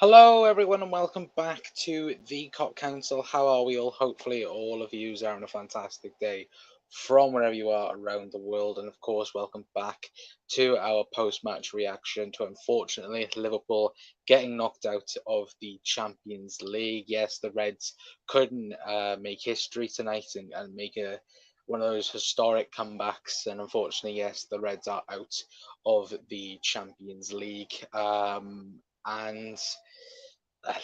Hello, everyone, and welcome back to the Cop Council. How are we all? Hopefully, all of you are having a fantastic day from wherever you are around the world. And of course, welcome back to our post match reaction to unfortunately Liverpool getting knocked out of the Champions League. Yes, the Reds couldn't make history tonight and make one of those historic comebacks. And unfortunately, yes, the Reds are out of the Champions League. And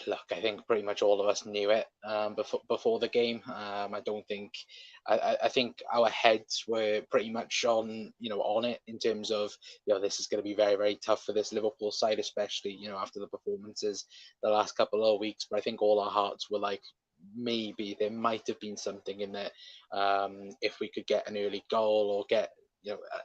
look, I think pretty much all of us knew it before the game. I don't think I think our heads were pretty much on it in terms of this is going to be very very tough for this Liverpool side, especially after the performances the last couple of weeks. But I think all our hearts were like, maybe there might have been something in there if we could get an early goal or get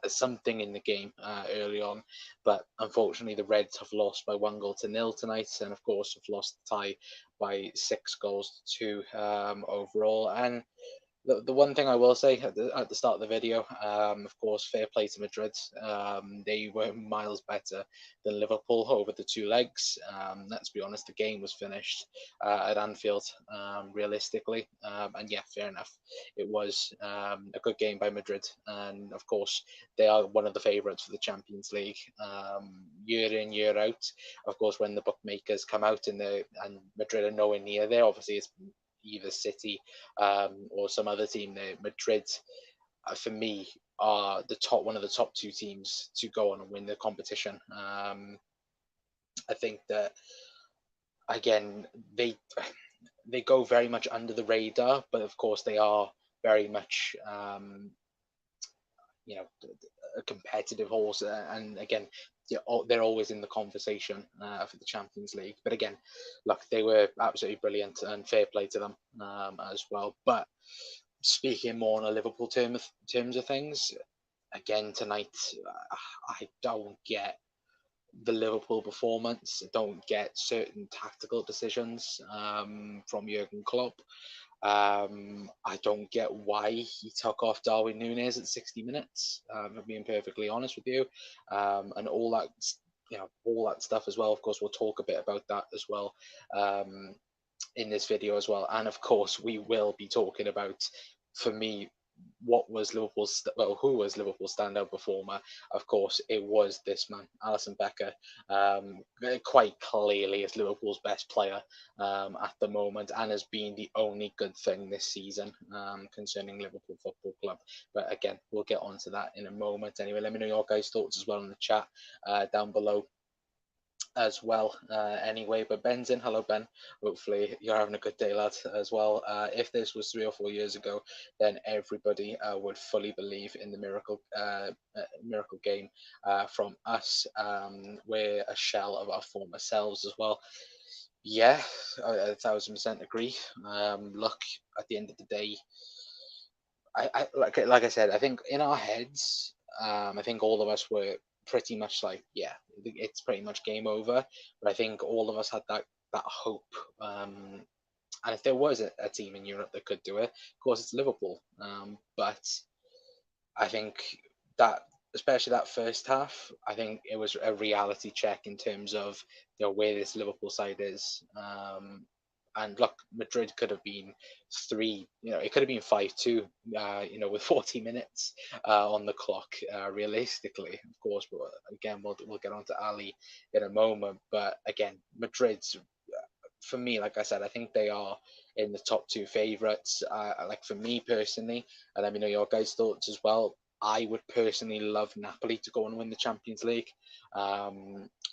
something in the game early on. But unfortunately, the Reds have lost by 1 goal to 0 tonight, and of course have lost the tie by 6 goals to 2 overall. And the one thing I will say at the start of the video, of course, fair play to Madrid. They were miles better than Liverpool over the two legs. Let's be honest, the game was finished at Anfield, realistically. And yeah, fair enough. It was a good game by Madrid. And of course, they are one of the favourites for the Champions League year in, year out. Of course, when the bookmakers come out and Madrid are nowhere near there, obviously it's either City or some other team there. Madrid, for me, are one of the top two teams to go on and win the competition. I think that again they go very much under the radar, but of course they are very much you know a competitive horse, and again they're always in the conversation for the Champions League. But again, look, they were absolutely brilliant and fair play to them as well. But speaking more on a Liverpool terms of things, again tonight, I don't get the Liverpool performance. I don't get certain tactical decisions from Jurgen Klopp. I don't get why he took off Darwin Nunez at 60 minutes. I'm being perfectly honest with you, and all that stuff as well. Of course, we'll talk a bit about that as well in this video as well. And of course, we will be talking about, for me, who was Liverpool's standout performer. Of course, it was this man, Alisson Becker. Quite clearly is Liverpool's best player at the moment, and has been the only good thing this season concerning Liverpool Football Club. But again, we'll get onto that in a moment. Anyway, let me know your guys' thoughts as well in the chat down below as well. Anyway, but Ben's in. Hello, Ben. Hopefully you're having a good day, lad, as well. If this was 3 or 4 years ago, then everybody would fully believe in the miracle game from us. We're a shell of our former selves as well. Yeah, I 1,000% agree. Look, at the end of the day, like I said, I think in our heads, I think all of us were pretty much like, yeah, it's pretty much game over. But I think all of us had that hope. And if there was a team in Europe that could do it, of course it's Liverpool. But I think that, especially that first half, I think it was a reality check in terms of where this Liverpool side is. And look, Madrid could have been three. It could have been 5-2. With 40 minutes on the clock, realistically, of course. But again, we'll get on to Ali in a moment. But again, Madrid's, for me, like I said, I think they are in the top two favourites. Like for me personally, and let me know your guys' thoughts as well. I would personally love Napoli to go and win the Champions League,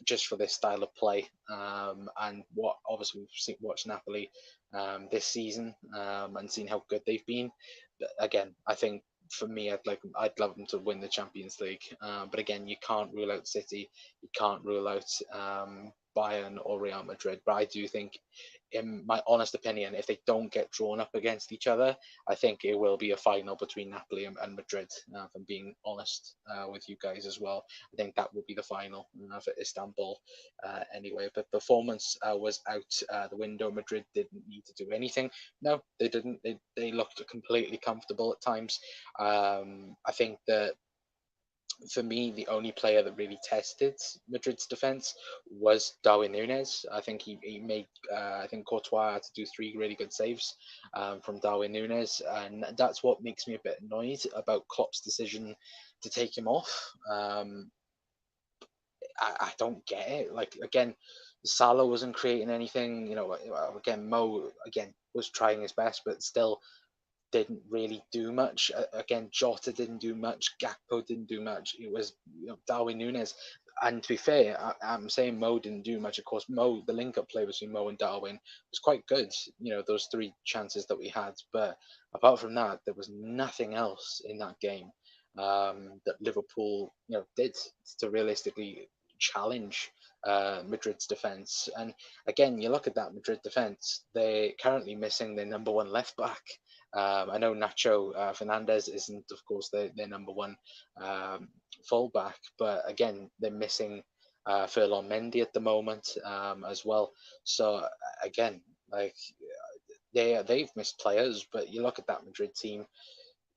just for this style of play, and what obviously watched Napoli this season, and seen how good they've been. But again, I think for me, I'd love them to win the Champions League. But again, you can't rule out City, you can't rule out Bayern or Real Madrid. But I do think, in my honest opinion, if they don't get drawn up against each other, I think it will be a final between Napoli and Madrid. If I'm being honest with you guys as well, I think that will be the final for Istanbul. Anyway, but performance was out the window. Madrid didn't need to do anything. No, they didn't. They looked completely comfortable at times. I think that for me, the only player that really tested Madrid's defense was Darwin Nunez. I think he made, I think Courtois had to do three really good saves from Darwin Nunez, and that's what makes me a bit annoyed about Klopp's decision to take him off. I don't get it. Like, again, Salah wasn't creating anything. Again, Mo again was trying his best, but still didn't really do much. Again, Jota didn't do much. Gakpo didn't do much. It was Darwin Nunez. And to be fair, I'm saying Mo didn't do much. Of course, the link-up play between Mo and Darwin was quite good. Those three chances that we had. But apart from that, there was nothing else in that game that Liverpool, did to realistically challenge Madrid's defence. And again, you look at that Madrid defence; they're currently missing their number one left back. I know Nacho Fernandez isn't, of course, their number one fullback, but again, they're missing Ferland Mendy at the moment as well. So again, like they've missed players, but you look at that Madrid team,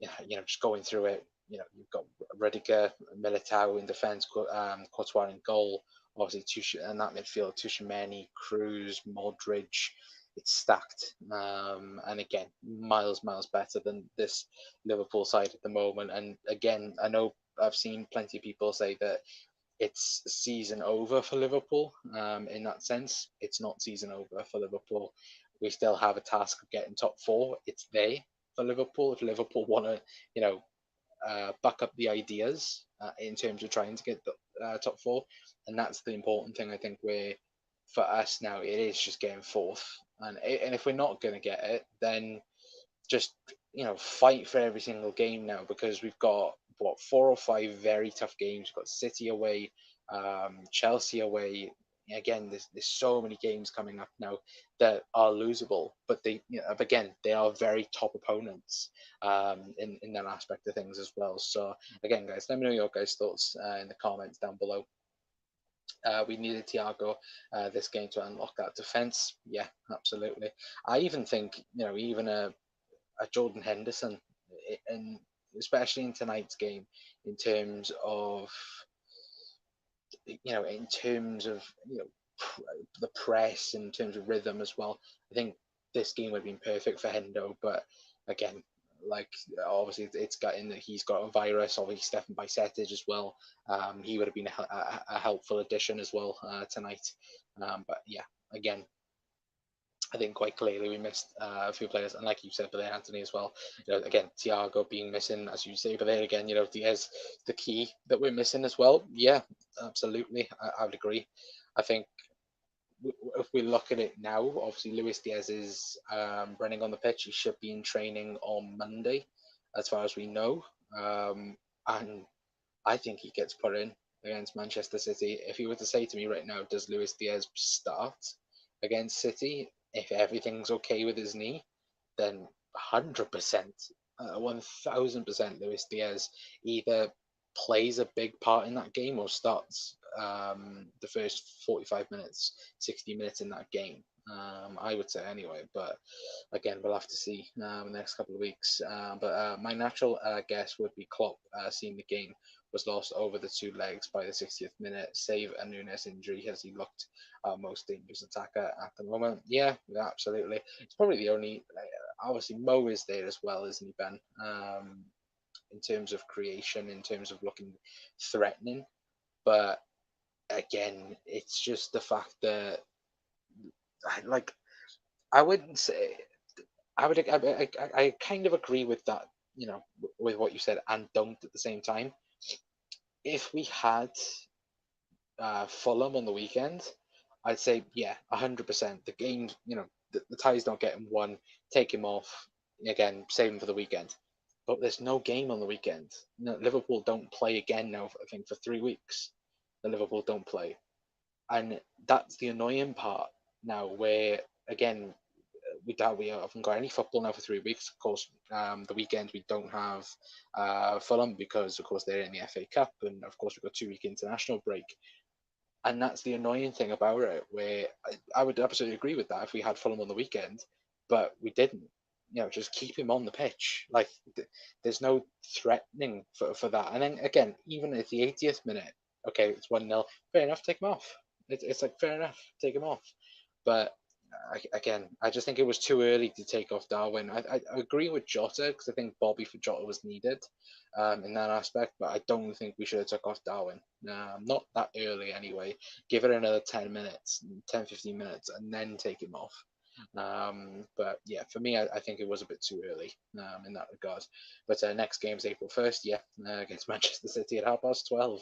just going through it. You've got Rudiger, Militao in defence, Courtois in goal. Obviously, and that midfield, Tchouaméni, Cruz, Modric. It's stacked, and again, miles better than this Liverpool side at the moment. And again, I know I've seen plenty of people say that it's season over for Liverpool. In that sense, it's not season over for Liverpool. We still have a task of getting top four. It's there for Liverpool. If Liverpool want to, back up the ideas in terms of trying to get the top four, and that's the important thing. I think where for us now it is just getting fourth, and if we're not going to get it, then just fight for every single game now, because we've got what 4 or 5 very tough games. We've got City away, Chelsea away. Again, there's so many games coming up now that are losable, but again, they are very top opponents in that aspect of things as well. So again, guys, let me know your guys' thoughts in the comments down below. We needed Thiago this game to unlock that defense. Yeah, absolutely. I even think even a Jordan Henderson, and especially in tonight's game, in terms of the press, in terms of rhythm as well. I think this game would have been perfect for Hendo, but again, like obviously it's got in that he's got a virus. Obviously, Stefan Bajcetic as well. He would have been a helpful addition as well tonight. But yeah, again, I think quite clearly we missed a few players, and like you said, but then Anthony as well. Again, Thiago being missing, as you say, but then again, Diaz, the key that we're missing as well. Yeah, absolutely, I would agree. I think if we look at it now, obviously Luis Diaz is running on the pitch. He should be in training on Monday, as far as we know, and I think he gets put in against Manchester City. If you were to say to me right now, does Luis Diaz start against City? If everything's okay with his knee, then 100%, 1000% Luis Diaz either plays a big part in that game or starts the first 45 minutes, 60 minutes in that game. I would say anyway, but again, we'll have to see in the next couple of weeks. But my natural guess would be Klopp, seeing the game was lost over the 2 legs by the 60th minute, save a Nunez injury as he looked most dangerous attacker at the moment. Yeah, absolutely. It's probably the only. Obviously, Mo is there as well, isn't he, Ben? In terms of creation, in terms of looking threatening, but again, it's just the fact that, like, I wouldn't say. I would. I kind of agree with that. With what you said, and don't at the same time. If we had Fulham on the weekend, I'd say yeah, 100%. The game, the tie's not getting won. Take him off again. Save him for the weekend. But there's no game on the weekend. Liverpool don't play again now. I think for 3 weeks, the Liverpool don't play, and that's the annoying part now. Where again, we haven't got any football now for 3 weeks. Of course, the weekend we don't have Fulham because, of course, they're in the FA Cup, and of course we've got 2 week international break. And that's the annoying thing about it. Where I would absolutely agree with that if we had Fulham on the weekend, but we didn't. just keep him on the pitch. Like, there's no threatening for that. And then again, even at the 80th minute, okay, it's 1-0. Fair enough, take him off. It's like, fair enough, take him off. But again, I just think it was too early to take off Darwin. I agree with Jota, because I think Bobby for Jota was needed in that aspect, but I don't think we should have took off Darwin. Not that early anyway. Give it another 10 minutes, 10, 15 minutes, and then take him off. But yeah, for me, I think it was a bit too early in that regard. But next game's April 1st, yeah, against Manchester City at 12:30,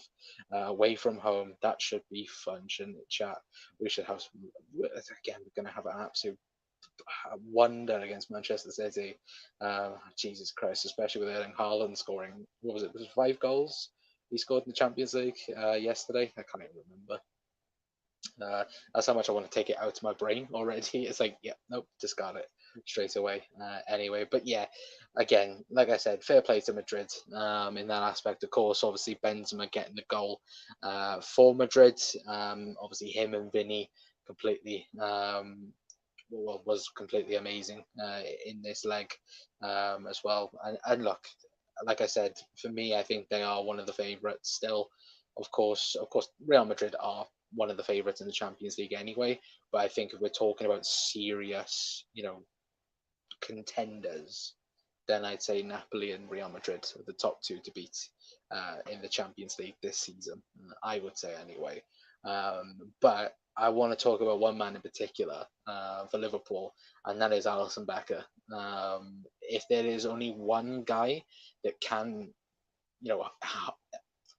away from home. That should be fun, shouldn't it, chat? We should have some, again, we're going to have an absolute wonder against Manchester City. Jesus Christ, especially with Erling Haaland scoring, what was it, 5 goals he scored in the Champions League yesterday? I can't even remember. That's how much I want to take it out of my brain already. It's like, yeah, nope, discard it straight away. Anyway, but yeah, again, like I said, fair play to Madrid in that aspect. Of course, obviously Benzema getting the goal for Madrid. Obviously, him and Vinny completely was completely amazing in this leg as well. And look, like I said, for me, I think they are one of the favourites still. Of course, Real Madrid are one of the favourites in the Champions League anyway. But I think if we're talking about serious, contenders, then I'd say Napoli and Real Madrid are the top two to beat in the Champions League this season. I would say anyway. But I want to talk about one man in particular for Liverpool, and that is Alisson Becker. If there is only one guy that can,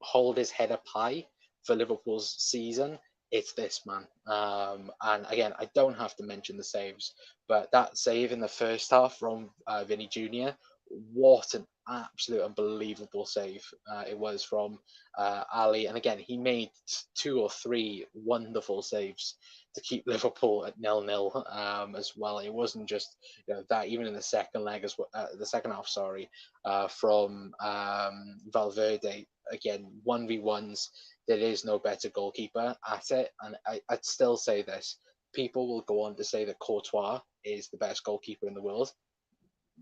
hold his head up high for Liverpool's season, it's this man. And again, I don't have to mention the saves, but that save in the first half from Vinny Jr., what an absolute unbelievable save it was from Ali. And again, he made 2 or 3 wonderful saves to keep Liverpool at 0-0 as well. It wasn't just that, even in the second leg as well, the second half, sorry, from Valverde. Again, 1v1s, there is no better goalkeeper at it. And I'd still say this. People will go on to say that Courtois is the best goalkeeper in the world.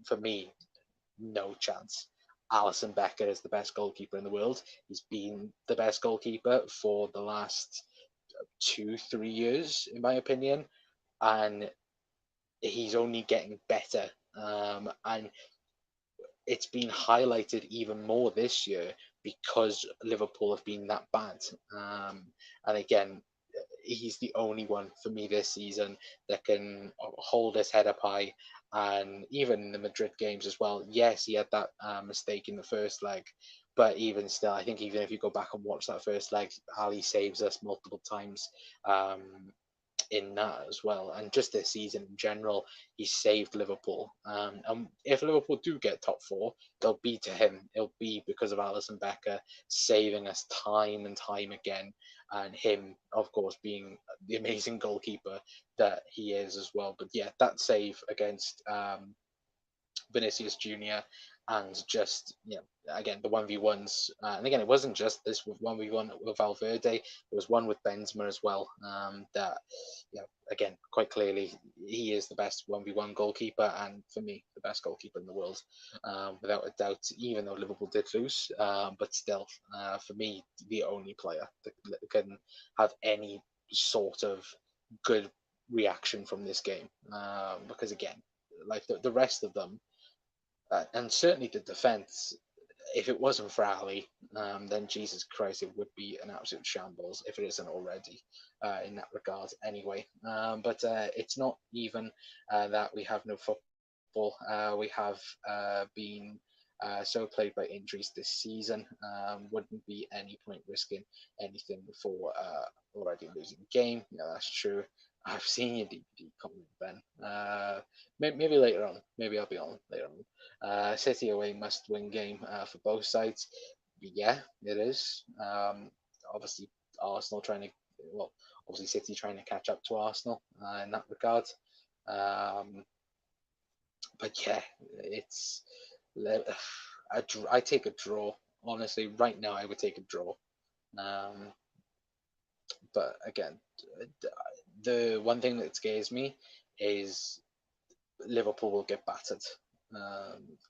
For me, no chance. Alisson Becker is the best goalkeeper in the world. He's been the best goalkeeper for the last 2-3 years, in my opinion. And he's only getting better. And it's been highlighted even more this year because Liverpool have been that bad. And again, he's the only one for me this season that can hold his head up high. And even in the Madrid games as well, yes, he had that mistake in the first leg, but even still, I think even if you go back and watch that first leg, Ali saves us multiple times in that as well. And just this season in general, he saved Liverpool. And if Liverpool do get top 4, they'll be to him. It'll be because of Alisson Becker saving us time and time again, and him, of course, being the amazing goalkeeper that he is as well. But yeah, that save against Vinicius Jr. and just, again, the 1v1s. And again, it wasn't just this with 1v1 with Valverde, it was one with Benzema as well. That, again, quite clearly, he is the best 1v1 goalkeeper, and for me, the best goalkeeper in the world, without a doubt, even though Liverpool did lose. But still, for me, the only player that can have any sort of good reaction from this game. Because again, like the rest of them, and certainly the defence, if it wasn't for Ali, then Jesus Christ, it would be an absolute shambles if it isn't already in that regard anyway. But it's not even that we have no football. We have been so plagued by injuries this season. Wouldn't be any point risking anything for already losing the game. Yeah, that's true. I've seen your DVD coming, Ben. Maybe later on. Maybe I'll be on later on. City away must-win game for both sides. Yeah, it is. Obviously, Arsenal trying to, obviously City trying to catch up to Arsenal in that regard. But yeah, it's. I take a draw. Honestly, right now I would take a draw. But again, the one thing that scares me is Liverpool will get battered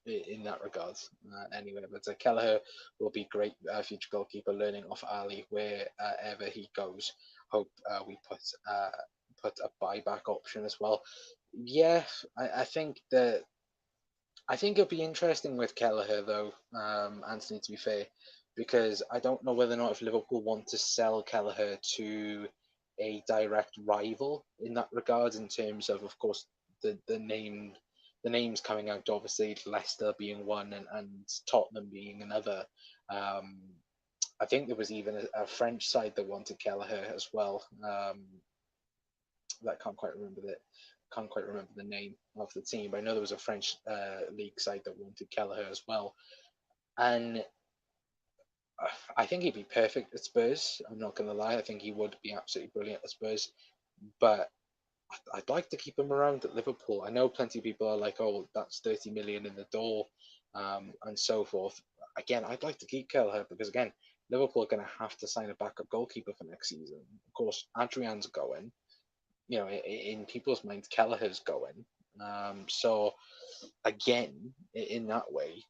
in that regard. Anyway, but Kelleher will be great future goalkeeper, learning off Ali wherever he goes. Hope we put a buyback option as well. Yeah, I think that I think it'll be interesting with Kelleher though, Anthony. To be fair, because I don't know whether or not if Liverpool want to sell Kelleher to a direct rival in that regard, in terms of course, the names coming out. Obviously, Leicester being one and Tottenham being another. Um, I think there was even a French side that wanted Kelleher as well. That can't quite remember the name of the team, but I know there was a French league side that wanted Kelleher as well. And I think he'd be perfect at Spurs. I'm not going to lie. I think he would be absolutely brilliant at Spurs. But I'd like to keep him around at Liverpool. I know plenty of people are like, oh, that's 30 million in the door, and so forth. Again, I'd like to keep Kelleher because, again, Liverpool are going to have to sign a backup goalkeeper for next season. Of course, Adrian's going. You know, in people's minds, Kelleher's going. So again, in that way,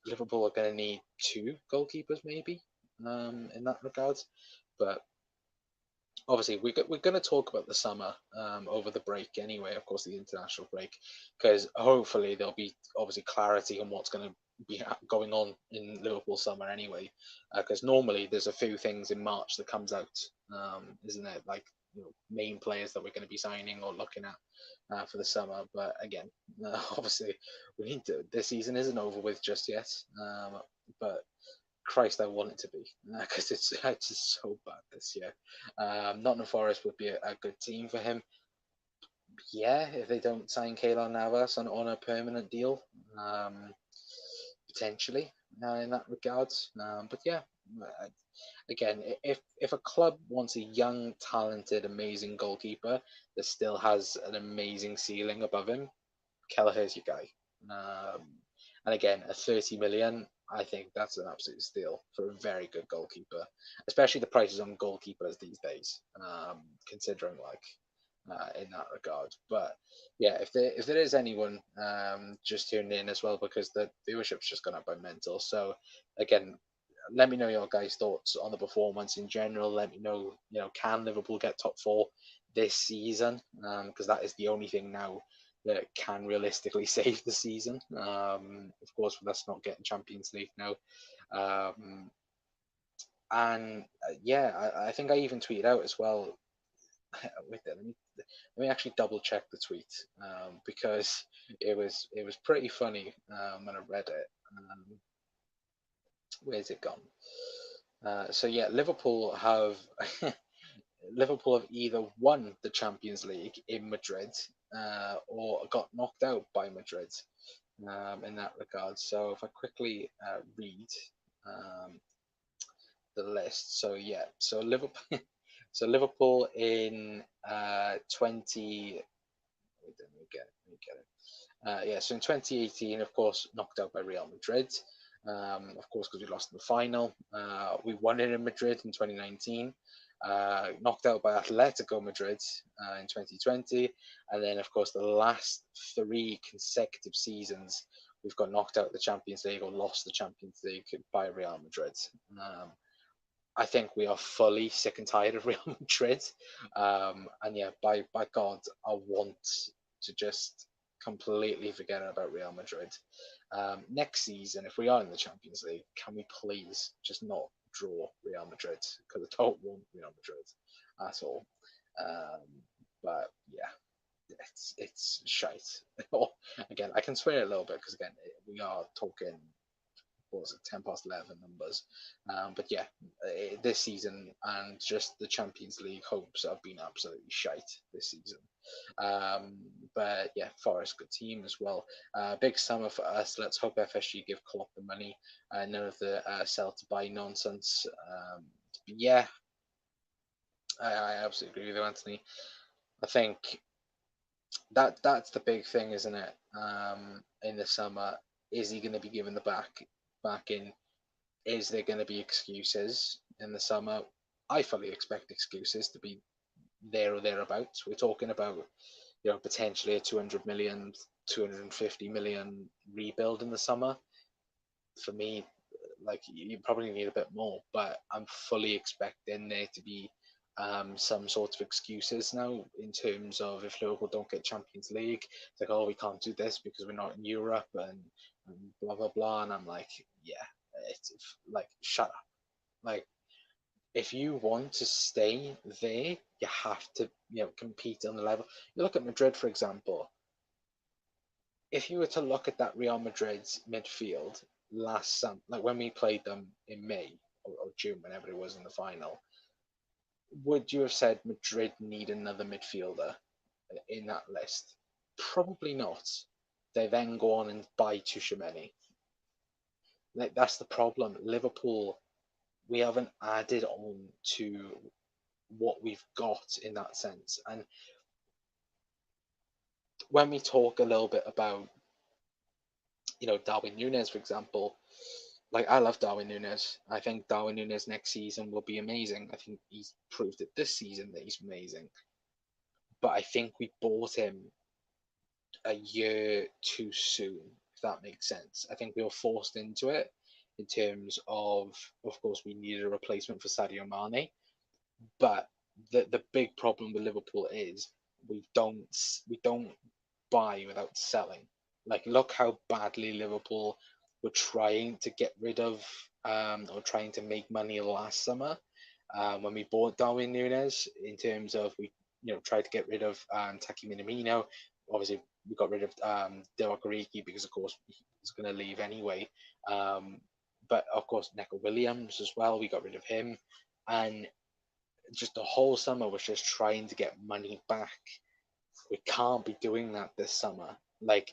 Liverpool are going to need two goalkeepers maybe, in that regard. But obviously, we're going to talk about the summer over the break anyway. Of course, the international break, because hopefully there'll be obviously clarity on what's going to be going on in Liverpool summer anyway. Because normally there's a few things in March that comes out, isn't it? Like, you know, main players that we're going to be signing or looking at for the summer. But again, obviously, we need to. This season isn't over with just yet. But Christ, I want it to be, because it's just so bad this year. Nottingham Forest would be a good team for him. Yeah, if they don't sign Keylor Navas on a permanent deal, potentially in that regard. But yeah, again, if a club wants a young, talented, amazing goalkeeper that still has an amazing ceiling above him, Kelleher's your guy. Um, and again, at 30 million, I think that's an absolute steal for a very good goalkeeper, especially the prices on goalkeepers these days, considering in that regard. But yeah, if there is anyone just tuning in as well, because the viewership's just gone up by mental. So again, let me know your guys' thoughts on the performance in general. Let me know, can Liverpool get top four this season? Because that is the only thing now that can realistically save the season. Of course, with us not getting Champions League now. And yeah, I think I even tweeted out as well. Wait there, let me actually double check the tweet, because it was pretty funny when I read it. Where's it gone? So yeah, Liverpool have either won the Champions League in Madrid, or got knocked out by Madrid, in that regard. So if I quickly read um, the list, so yeah, so Liverpool, so Liverpool in 20. Wait, let me get it. Yeah, so in 2018, of course, knocked out by Real Madrid. Of course, because we lost in the final. We won it in Madrid in 2019. Knocked out by Atletico Madrid in 2020. And then, of course, the last three consecutive seasons, we've got knocked out of the Champions League or lost the Champions League by Real Madrid. I think we are fully sick and tired of Real Madrid. And yeah, by God, I want to just completely forget about Real Madrid. Next season, if we are in the Champions League, can we please just not draw Real Madrid? Because I don't want Real Madrid at all. But yeah, it's shite. Again, I can swear a little bit because again, we are talking, what was it, 10 past 11 numbers. But yeah, this season and just the Champions League hopes have been absolutely shite this season. But yeah, Forest, good team as well. Big summer for us. Let's hope FSG give Klopp the money. None of the sell to buy nonsense. Yeah, I absolutely agree with you, Anthony. I think that's the big thing, isn't it? In the summer, is he going to be given the back in? Is there going to be excuses in the summer? I fully expect excuses to be there or thereabouts. We're talking about potentially a 200 million, 250 million rebuild in the summer. For me, like you probably need a bit more, but I'm fully expecting there to be some sort of excuses now in terms of if Liverpool don't get Champions League, it's like, oh, we can't do this because we're not in Europe and blah blah blah. And I'm like, yeah, it's like shut up. Like if you want to stay there, you have to compete on the level. You look at Madrid, for example. If you were to look at that Real Madrid's midfield last summer, like when we played them in May or June, whenever it was in the final, would you have said Madrid need another midfielder in that list? Probably not. They then go on and buy Tchouaméni. Like that's the problem. Liverpool, we haven't added on to what we've got in that sense. And when we talk a little bit about, Darwin Nunez, for example, like I love Darwin Nunez. I think Darwin Nunez next season will be amazing. I think he's proved it this season that he's amazing. But I think we bought him a year too soon, if that makes sense. I think we were forced into it in terms of course, we needed a replacement for Sadio Mane. But the big problem with Liverpool is we don't buy without selling. Like look how badly Liverpool were trying to get rid of or trying to make money last summer when we bought Darwin Nunez. In terms of we tried to get rid of Taki Minamino. Obviously, we got rid of Divock Origi because of course he's going to leave anyway. But of course, Neco Williams as well. We got rid of him, and just the whole summer was just trying to get money back. We can't be doing that this summer. Like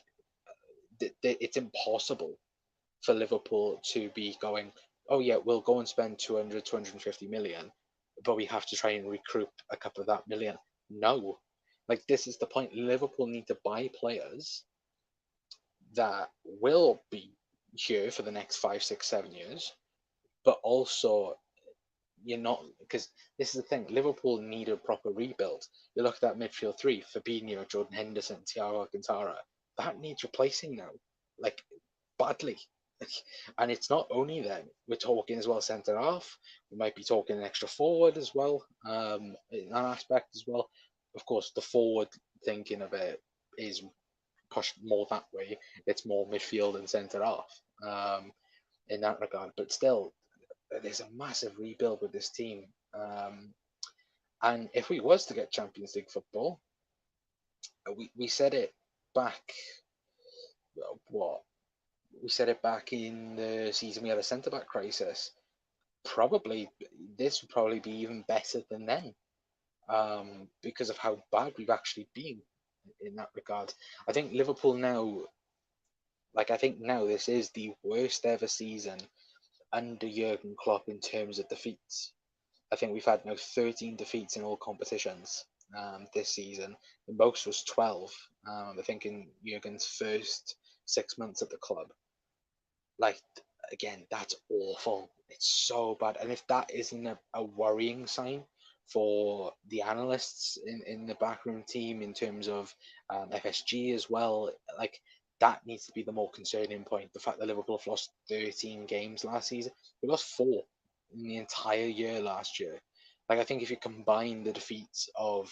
it's impossible for Liverpool to be going, oh yeah, we'll go and spend 200, 250 million, but we have to try and recruit a couple of that million. No, like this is the point. Liverpool need to buy players that will be here for the next 5, 6, 7 years, but also you're not, because this is the thing. Liverpool need a proper rebuild. You look at that midfield three: Fabinho, Jordan Henderson, Thiago Alcantara. That needs replacing now, like badly. And it's not only them. We're talking as well centre half. We might be talking an extra forward as well. In that aspect as well. Of course, the forward thinking of it is pushed more that way. It's more midfield and centre half. In that regard, but still, there's a massive rebuild with this team. And if we was to get Champions League football, we said it back. What we said it back in the season we had a centre back crisis. Probably this would probably be even better than then, because of how bad we've actually been in that regard. I think Liverpool now, I think now this is the worst ever season under Jurgen Klopp in terms of defeats. I think we've had now 13 defeats in all competitions this season. The most was 12. I think in Jurgen's first 6 months at the club. Like, again, that's awful. It's so bad. And if that isn't a worrying sign for the analysts in the backroom team in terms of FSG as well, like that needs to be the more concerning point. The fact that Liverpool have lost 13 games last season, we lost 4 in the entire year last year. Like I think if you combine the defeats of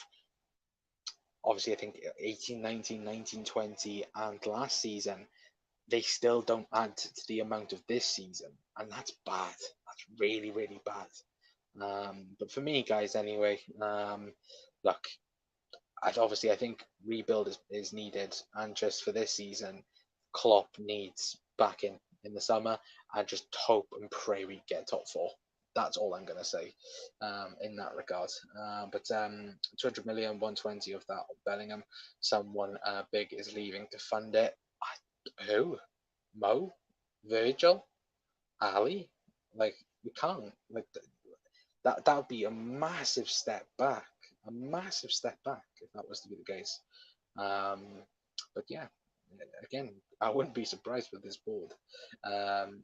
obviously I think 18, 19, 19, 20 and last season, they still don't add to the amount of this season, and that's bad. That's really, really bad. But for me, guys, anyway, look, I think rebuild is needed, and just for this season, Klopp needs back in the summer, and just hope and pray we get top 4. That's all I'm gonna say in that regard. But 200 million, 120 of that Bellingham. Someone big is leaving to fund it. Who? Mo? Virgil? Ali? Like we can't. Like that would be a massive step back. A massive step back if that was to be the case. But yeah, again, I wouldn't be surprised with this board.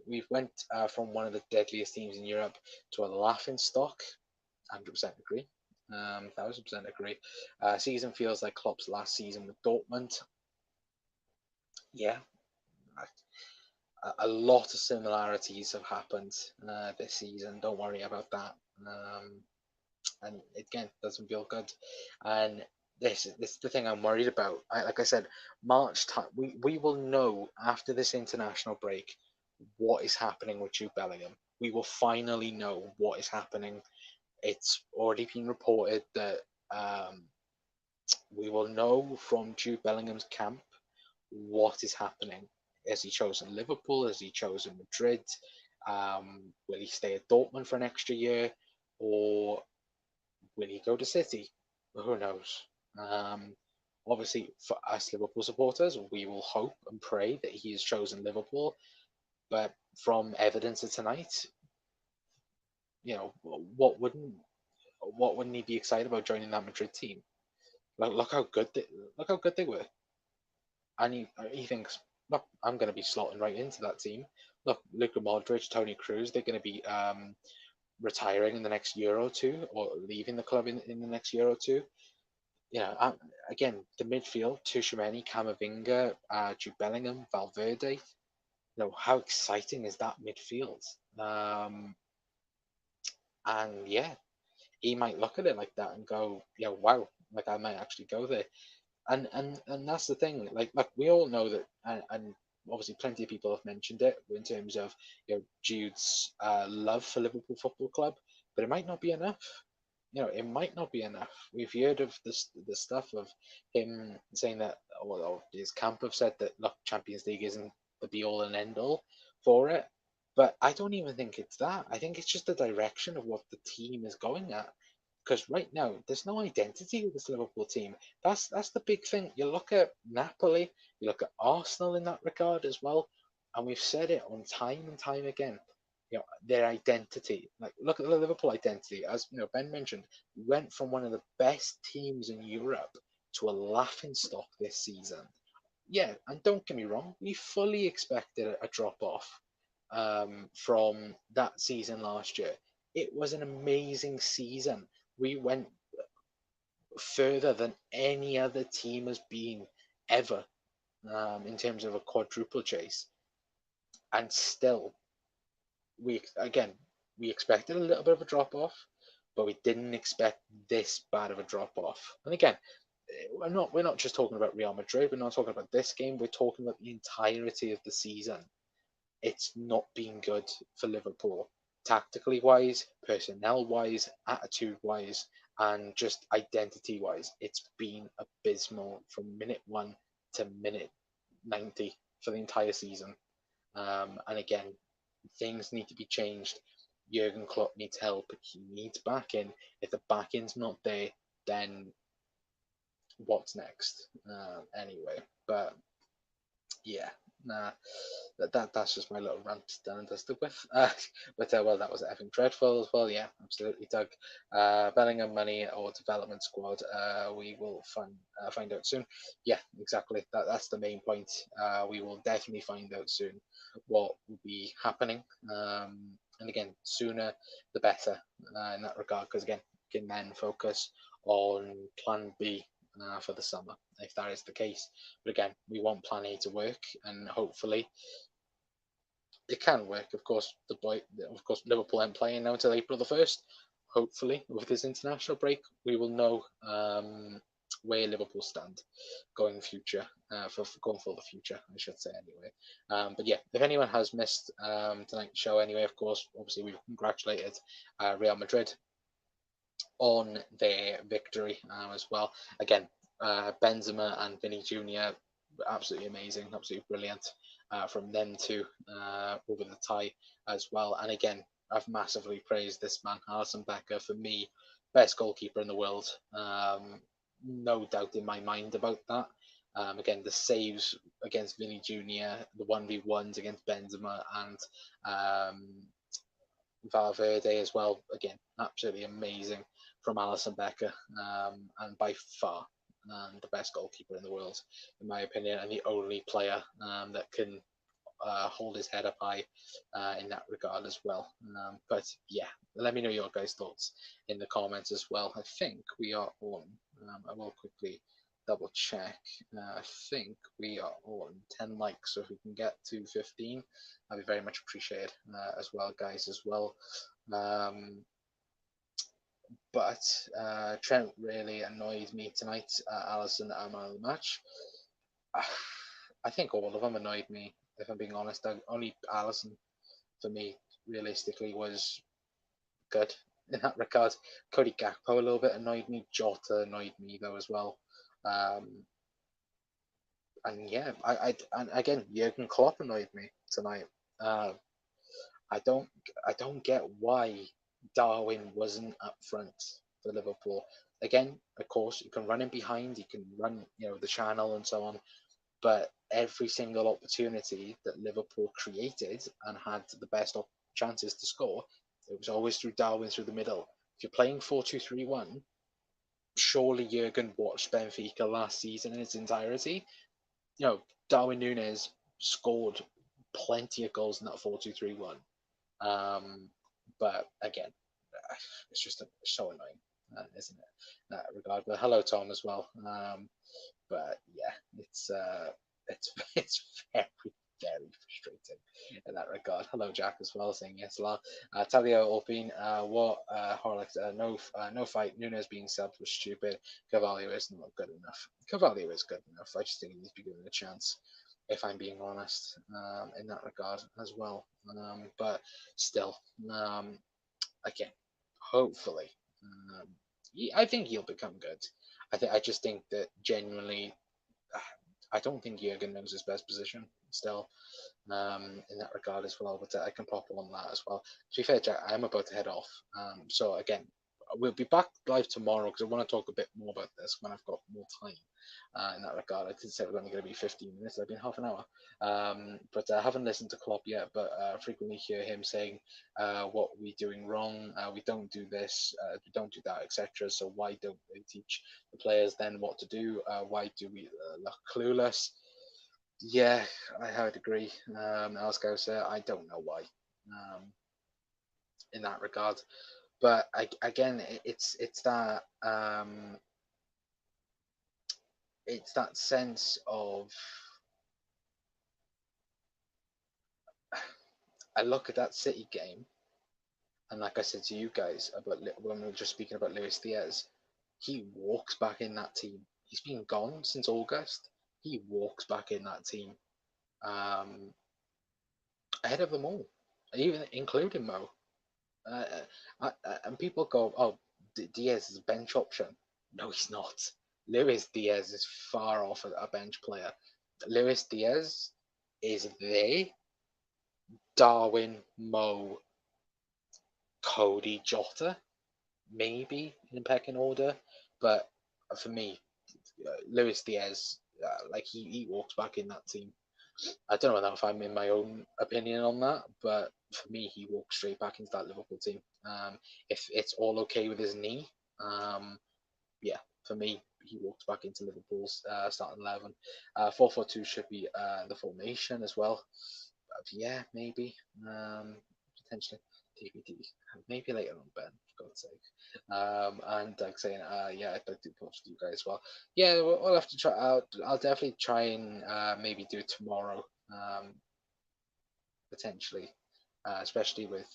We've went from one of the deadliest teams in Europe to a laughing stock. 100% agree. 1000% agree. Season feels like Klopp's last season with Dortmund. Yeah, a lot of similarities have happened this season. Don't worry about that. And again, doesn't feel good. And this is the thing I'm worried about. Like I said, March time. We will know after this international break what is happening with Jude Bellingham. We will finally know what is happening. It's already been reported that we will know from Jude Bellingham's camp what is happening. Has he chosen Liverpool? Has he chosen Madrid? Will he stay at Dortmund for an extra year? Or will he go to City? Who knows? Um, Obviously, for us Liverpool supporters, we will hope and pray that he has chosen Liverpool. But from evidence of tonight, what wouldn't he be excited about joining that Madrid team? Look how good they were. And he thinks, look, I'm going to be slotting right into that team. Look, Luka Modric, Tony Cruz, they're going to be retiring in the next year or two, or leaving the club in the next year or two. Again, the midfield: Tchouaméni, Camavinga, Jude Bellingham, Valverde. How exciting is that midfield? And yeah, he might look at it like that and go, wow, like I might actually go there. And that's the thing. Like we all know that, and obviously plenty of people have mentioned it in terms of Jude's love for Liverpool Football Club, but it might not be enough. It might not be enough. We've heard of the stuff of him saying that, well, his camp have said that, look, Champions League isn't the be all and end all for it. But I don't even think it's that. I think it's just the direction of what the team is going at. Because right now, there's no identity with this Liverpool team. That's the big thing. You look at Napoli, you look at Arsenal in that regard as well, and we've said it on time and time again. Their identity. Like, look at the Liverpool identity. As Ben mentioned, we went from one of the best teams in Europe to a laughingstock this season. Yeah, and don't get me wrong, we fully expected a drop off from that season last year. It was an amazing season. We went further than any other team has been ever in terms of a quadruple chase, and still we expected a little bit of a drop off, but we didn't expect this bad of a drop off. And again, we're not just talking about Real Madrid. We're not talking about this game. We're talking about the entirety of the season. It's not been good for Liverpool, tactically wise, personnel wise, attitude wise, and just identity wise. It's been abysmal from minute 1 to minute 90 for the entire season. And again, things need to be changed. Jurgen Klopp needs help. He needs backing. If the backing's not there, then what's next? Anyway, but yeah, nah, that's just my little rant done and dusted with. Well, that was effing dreadful as well. Yeah, absolutely, Doug. Bellingham money or development squad. We will find out soon. Yeah, exactly. That's the main point. We will definitely find out soon what will be happening. And again, sooner the better in that regard, because again, we can then focus on Plan B for the summer, if that is the case. But again, we want Plan A to work, and hopefully it can work. Of course, Liverpool aren't playing now until April the 1st. Hopefully, with this international break, we will know where Liverpool stand going future going for the future, I should say anyway. But yeah, if anyone has missed tonight's show anyway, of course, obviously we've congratulated Real Madrid on their victory as well. Again, Benzema and Vinny Jr. absolutely amazing, absolutely brilliant from them two over the tie as well. And again, I've massively praised this man, Alisson Becker, for me, best goalkeeper in the world. No doubt in my mind about that. Again, the saves against Vinny Jr., the 1v1s against Benzema and Valverde as well. Again, absolutely amazing from Alisson Becker, and by far the best goalkeeper in the world, in my opinion, and the only player that can hold his head up high in that regard as well. But yeah, let me know your guys' thoughts in the comments as well. I think we are on. I will quickly double check. I think we are on 10 likes, so if we can get to 15, that'd be very much appreciated as well, guys, as well. But Trent really annoyed me tonight. Alisson, I'm man of the match. I think all of them annoyed me, if I'm being honest. Only Alisson, for me, realistically, was good in that regard. Cody Gakpo a little bit annoyed me. Jota annoyed me though as well. And yeah, and again, Jurgen Klopp annoyed me tonight. I don't get why Darwin wasn't up front for Liverpool. Again, of course, you can run in behind, you can run, the channel and so on, but every single opportunity that Liverpool created and had the best chances to score, it was always through Darwin through the middle. If you're playing 4-2-3-1, surely Jurgen watched Benfica last season in its entirety. Darwin Nunez scored plenty of goals in that 4-2-3-1. But again, it's just so annoying, isn't it? In that regard. But hello, Tom, as well. But yeah, it's it's very very frustrating in that regard. Hello, Jack, as well, saying yes. Talia Alpine, what Horlicks? No fight. Nunes being subbed was stupid. Carvalho is not good enough. Carvalho is good enough. I just think he needs to be given a chance, if I'm being honest, in that regard as well. But still, again, hopefully, I think he'll become good. I just think that genuinely, I don't think Jurgen knows his best position still, in that regard as well. But I can pop on that as well. To be fair, Jack, I'm about to head off. So again, we'll be back live tomorrow because I want to talk a bit more about this when I've got more time. In that regard, I did say we're only going to be 15 minutes. I've been half an hour. But I haven't listened to Klopp yet, but frequently hear him saying what we're doing wrong. We don't do this, we don't do that, etc. So why don't they teach the players then what to do? Why do we look clueless? Yeah, I would agree. I don't know why. In that regard, but again, it's that it's that sense of, I look at that City game, and like I said to you guys about when we were just speaking about Luis Diaz, he walks back in that team. He's been gone since August. He walks back in that team, ahead of them all, even including Mo. And people go, "Oh, Diaz is a bench option." No, he's not. Luis Diaz is far off a bench player. Luis Diaz is the Darwin, Mo, Cody, Jota, maybe in pecking order, but for me, Luis Diaz, he walks back in that team. I don't know if I'm in my own opinion on that, but for me, he walks straight back into that Liverpool team. If it's all okay with his knee, yeah, for me, he walks back into Liverpool's starting 11. 4-4-2 should be the formation as well. Yeah, maybe. Potentially. TBD. Maybe later on, Ben, for God's sake. And like saying, yeah, I'd like to post to you guys as well. Yeah, we'll have to try out. I'll definitely try and maybe do it tomorrow, potentially, especially with,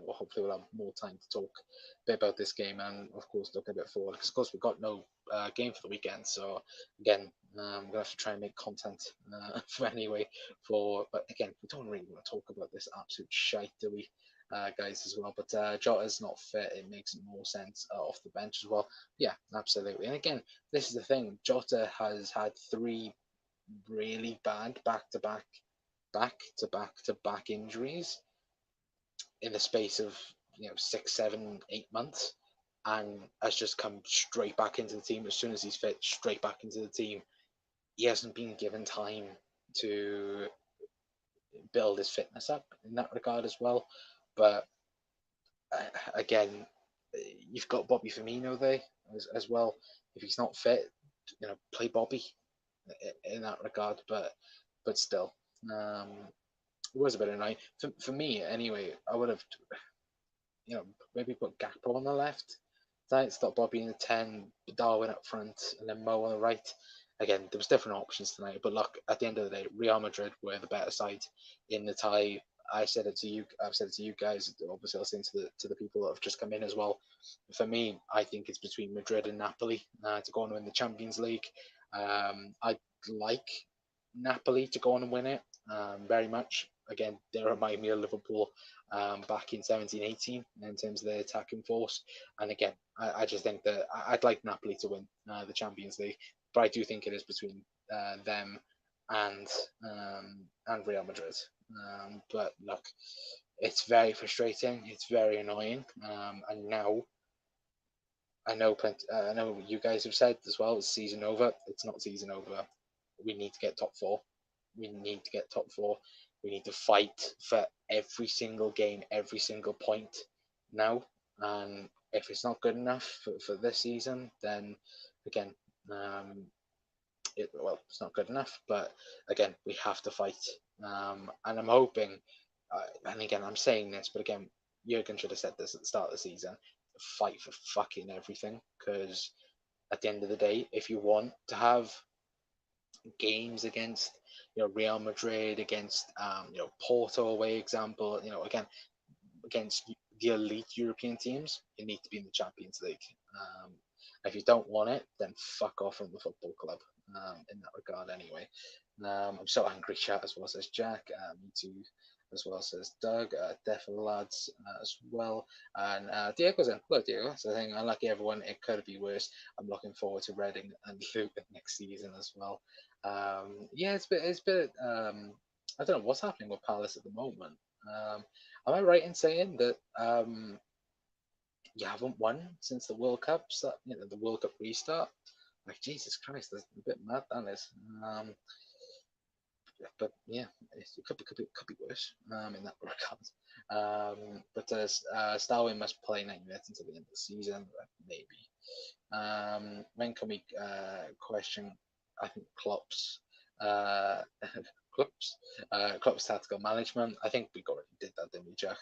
hopefully we'll have more time to talk a bit about this game and, of course, look a bit forward. Because, of course, we've got no game for the weekend. So, again, I'm going to have to try and make content for anyway. But, again, we don't really want to talk about this absolute shite, do we? Guys, as well, but Jota's not fit. It makes more sense off the bench as well. Yeah, absolutely. And again, this is the thing. Jota has had 3 really bad back-to-back injuries in the space of 6, 7, 8 months, and has just come straight back into the team as soon as he's fit. Straight back into the team. He hasn't been given time to build his fitness up in that regard as well. But again, you've got Bobby Firmino there as well. If he's not fit, play Bobby in that regard. But still, it was a bit annoying. For me, anyway, I would have, maybe put Gakpo on the left. Right, stop Bobby in the 10, Darwin up front, and then Mo on the right. Again, there was different options tonight, but look, at the end of the day, Real Madrid were the better side in the tie. I said it to you. I've said it to you guys. Obviously, listening to the people that have just come in as well. For me, I think it's between Madrid and Napoli to go on and win the Champions League. I'd like Napoli to go on and win it very much. Again, they remind me of Liverpool back in 17-18 in terms of their attacking force. And again, I just think that I'd like Napoli to win the Champions League, but I do think it is between them and Real Madrid. But look, it's very frustrating. It's very annoying. And now I know I know you guys have said as well, it's season over. It's not season over. We need to get top four. We need to get top four. We need to fight for every single game, every single point now. And if it's not good enough for this season, then again, it's not good enough. But again, we have to fight. And I'm hoping, and again, I'm saying this, but again, Jurgen should have said this at the start of the season, fight for fucking everything. Because at the end of the day, if you want to have games against Real Madrid, against Porto away example, again against the elite European teams, you need to be in the Champions League. If you don't want it, then fuck off from the football club. In that regard, anyway. I'm so angry, chat, as well, says Jack. Me too, as well, says Doug. Definitely, lads, as well. And Diego's in. Hello, Diego. So I think, unlucky everyone, it could be worse. I'm looking forward to Reading and Luton next season as well. Yeah, it's been. I don't know what's happening with Palace at the moment. Am I right in saying that you haven't won since the World Cup? The World Cup restart. Like, Jesus Christ, that's a bit mad, that is. But yeah, it could be worse in that regard. But Darwin must play 90 minutes until the end of the season, maybe. When can we question? I think Klopp's Klopp's tactical management. I think we already did that, didn't we, Jack?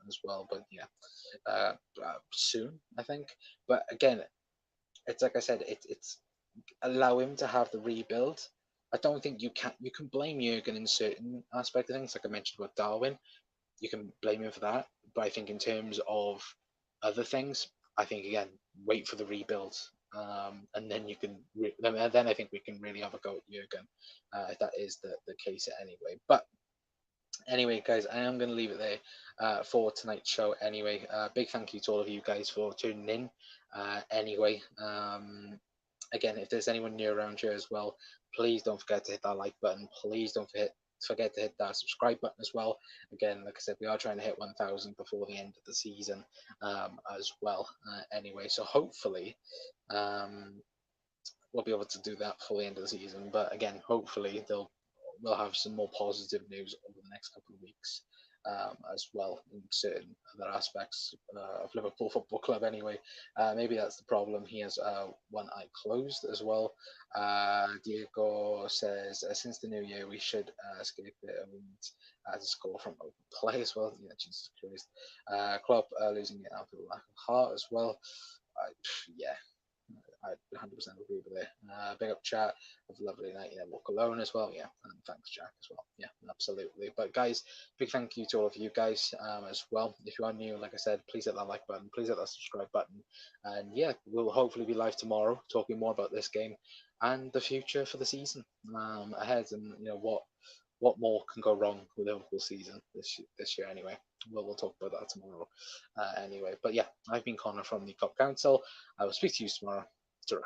As well, but yeah, soon I think. But again, it's like I said, it's allow him to have the rebuild. I don't think you can blame Jurgen in certain aspect of things, like I mentioned with Darwin. You can blame him for that, but I think in terms of other things, I think again, wait for the rebuild, and then you can. Then I think we can really have a go at Jurgen, if that is the case anyway. But anyway, guys, I am going to leave it there for tonight's show. Anyway, big thank you to all of you guys for tuning in. Anyway, again, if there's anyone new around here as well, please don't forget to hit that like button. Please don't forget to hit that subscribe button as well. Again, like I said, we are trying to hit 1,000 before the end of the season as well. Anyway, so hopefully we'll be able to do that before the end of the season. But again, hopefully we'll have some more positive news over the next couple of weeks as well in certain other aspects of Liverpool Football Club. Anyway, maybe that's the problem. He has one eye closed as well. Diego says, since the new year, we should escape it and to score from open play as well. Yeah, Jesus Christ. Klopp losing it out of lack of heart as well. Yeah, I 100% agree with it. Big up chat. Have a lovely night. Yeah, walk alone as well. Yeah, and thanks, Jack, as well. Yeah, absolutely. But guys, big thank you to all of you guys as well. If you are new, like I said, please hit that like button. Please hit that subscribe button. And yeah, we'll hopefully be live tomorrow talking more about this game and the future for the season ahead. And what more can go wrong with the Liverpool season this year anyway. We'll talk about that tomorrow anyway. But yeah, I've been Connor from the Cop Council. I will speak to you tomorrow. Ta-ra.